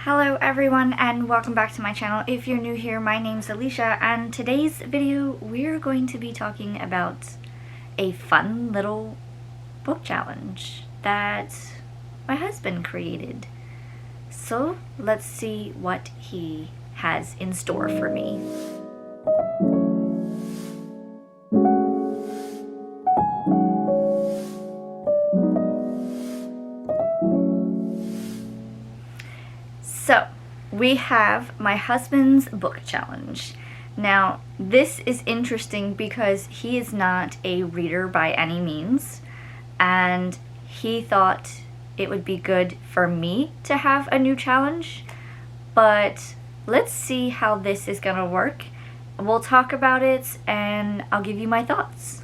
Hello everyone and welcome back to my channel. If you're new here, my name's Alicia and today's video we're going to be talking about a fun little book challenge that my husband created. So let's see what he has in store for me. So, we have my husband's book challenge. Now, this is interesting because he is not a reader by any means, and he thought it would be good for me to have a new challenge, but let's see how this is gonna work. We'll talk about it and I'll give you my thoughts.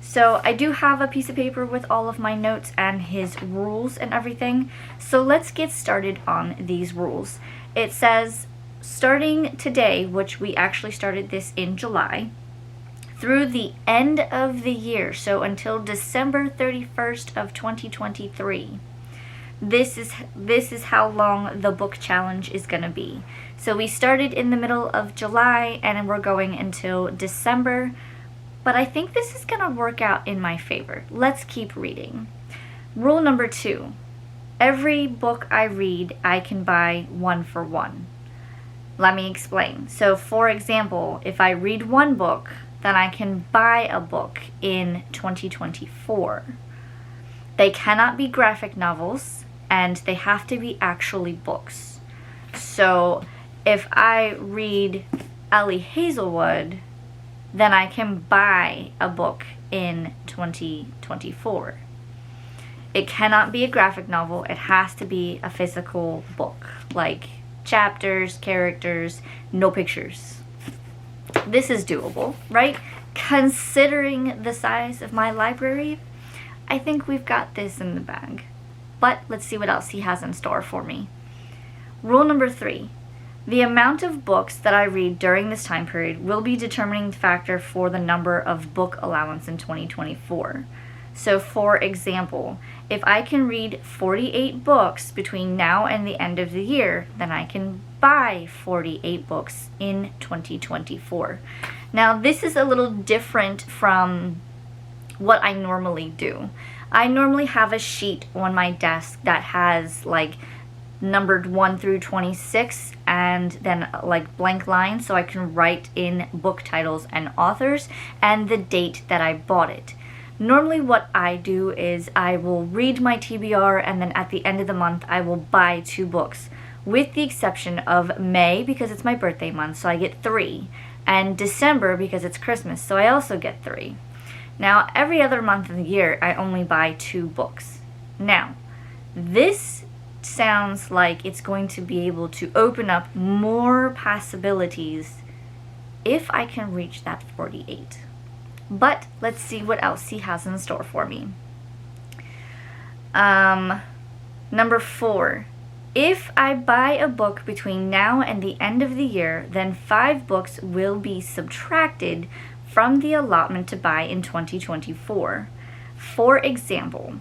So I do have a piece of paper with all of my notes and his rules and everything. So let's get started on these rules. It says, starting today, which we actually started this in July, through the end of the year, so until December 31st of 2023, this is how long the book challenge is gonna be. So we started in the middle of July and we're going until December. But I think this is going to work out in my favor. Let's keep reading. Rule number 2. Every book I read, I can buy 1 for 1. Let me explain. So, for example, if I read one book, then I can buy a book in 2024. They cannot be graphic novels, and they have to be actually books. So, if I read Ellie Hazelwood, then I can buy a book in 2024. It cannot be a graphic novel. It has to be a physical book, like chapters, characters, no pictures. This is doable, right? Considering the size of my library, I think we've got this in the bag. But let's see what else he has in store for me. Rule number 3. The amount of books that I read during this time period will be a determining factor for the number of book allowance in 2024. So for example, if I can read 48 books between now and the end of the year, then I can buy 48 books in 2024. Now this is a little different from what I normally do. I normally have a sheet on my desk that has like numbered 1 through 26 and then like blank lines so I can write in book titles and authors and the date that I bought it. Normally what I do is I will read my TBR and then at the end of the month I will buy 2 books, with the exception of May because it's my birthday month, so I get 3, and December because it's Christmas, so I also get 3. Now every other month of the year I only buy 2 books. Now this sounds like it's going to be able to open up more possibilities if I can reach that 48. But let's see what else he has in store for me. Number 4. If I buy a book between now and the end of the year, then 5 books will be subtracted from the allotment to buy in 2024. For example,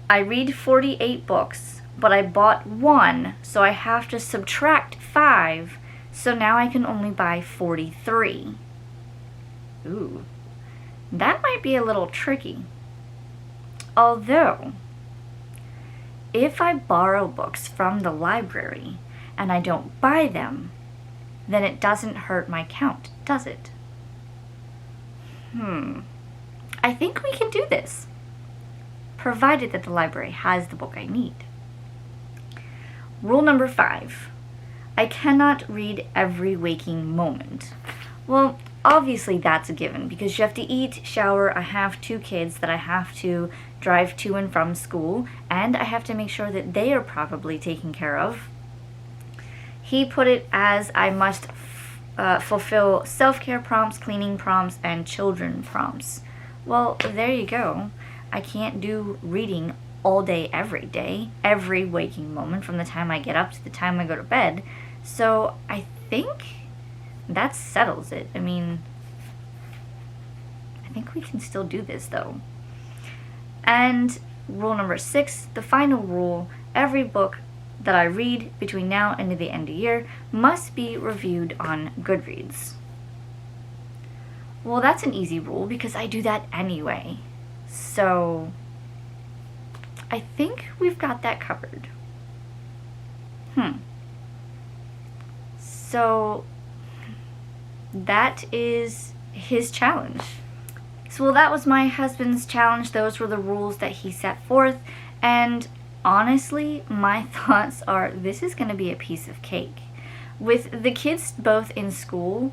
I read 48 books, but I bought 1, so I have to subtract 5, so now I can only buy 43. Ooh, that might be a little tricky. Although, if I borrow books from the library and I don't buy them, then it doesn't hurt my count, does it? I think we can do this, provided that the library has the book I need. Rule number 5. I cannot read every waking moment. Well, obviously that's a given because you have to eat, shower. I have 2 kids that I have to drive to and from school, and I have to make sure that they are properly taken care of. He put it as I must fulfill self-care prompts, cleaning prompts, and children prompts. Well, there you go. I can't do reading all day, every waking moment from the time I get up to the time I go to bed. So I think that settles it. I mean, I think we can still do this though. And rule number 6, the final rule, every book that I read between now and the end of the year must be reviewed on Goodreads. Well, that's an easy rule because I do that anyway. So I think we've got that covered. So that is his challenge. So, well, that was my husband's challenge. Those were the rules that he set forth. And honestly, my thoughts are this is going to be a piece of cake. With the kids both in school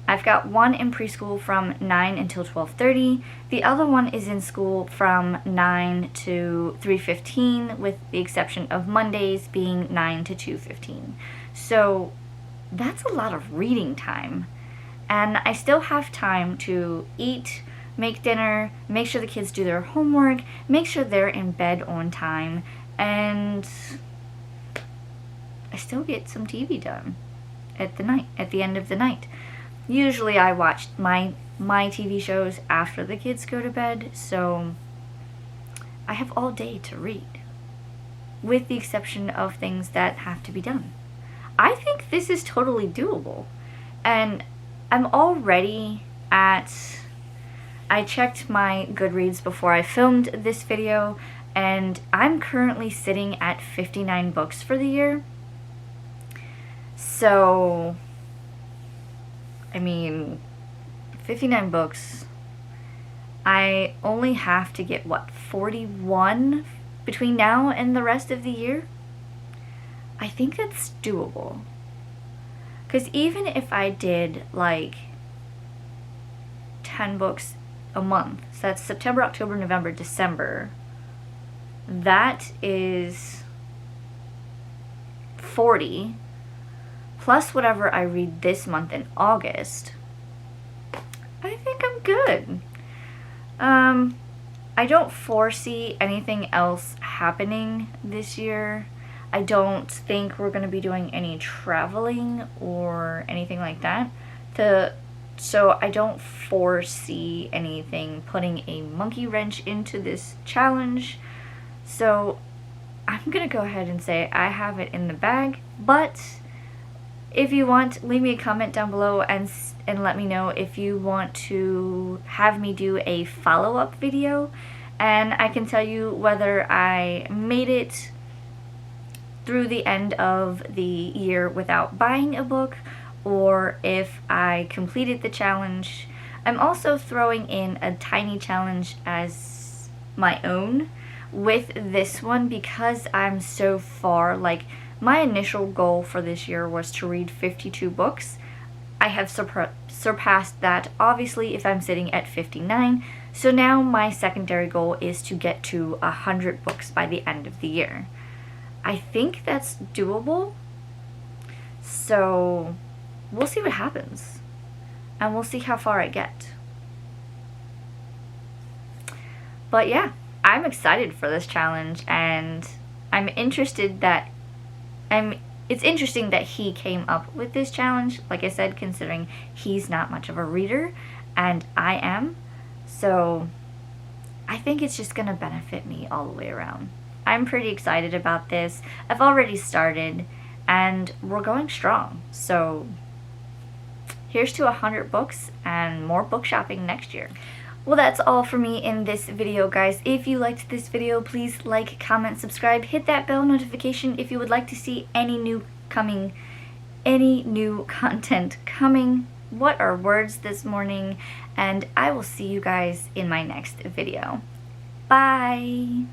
I've got one in preschool from 9 until 12:30. The other one is in school from 9 to 3:15, with the exception of Mondays being 9 to 2:15. So that's a lot of reading time. And I still have time to eat, make dinner, make sure the kids do their homework, make sure they're in bed on time, and I still get some TV done at the end of the night. Usually I watch my TV shows after the kids go to bed, so I have all day to read, with the exception of things that have to be done. I think this is totally doable, and I'm already I checked my Goodreads before I filmed this video, and I'm currently sitting at 59 books for the year. So, I mean, 59 books. I only have to get, 41 between now and the rest of the year? I think that's doable. Because even if I did, 10 books a month, so that's September, October, November, December, that is 40, plus whatever I read this month in August. I think I'm good. I don't foresee anything else happening this year. I don't think we're going to be doing any traveling or anything like that. So I don't foresee anything putting a monkey wrench into this challenge. So I'm going to go ahead and say I have it in the bag. But if you want, leave me a comment down below and let me know if you want to have me do a follow-up video. And I can tell you whether I made it through the end of the year without buying a book, or if I completed the challenge. I'm also throwing in a tiny challenge as my own with this one because I'm so far, my initial goal for this year was to read 52 books. I have surpassed that, obviously, if I'm sitting at 59. So now my secondary goal is to get to 100 books by the end of the year. I think that's doable, so we'll see what happens, and we'll see how far I get. But yeah, I'm excited for this challenge, and it's interesting that he came up with this challenge, like I said, considering he's not much of a reader, and I am, so I think it's just gonna benefit me all the way around. I'm pretty excited about this. I've already started, and we're going strong. So here's to 100 books and more book shopping next year. Well, that's all for me in this video, guys. If you liked this video, please like, comment, subscribe, hit that bell notification if you would like to see any new content coming. What are words this morning? And I will see you guys in my next video. Bye!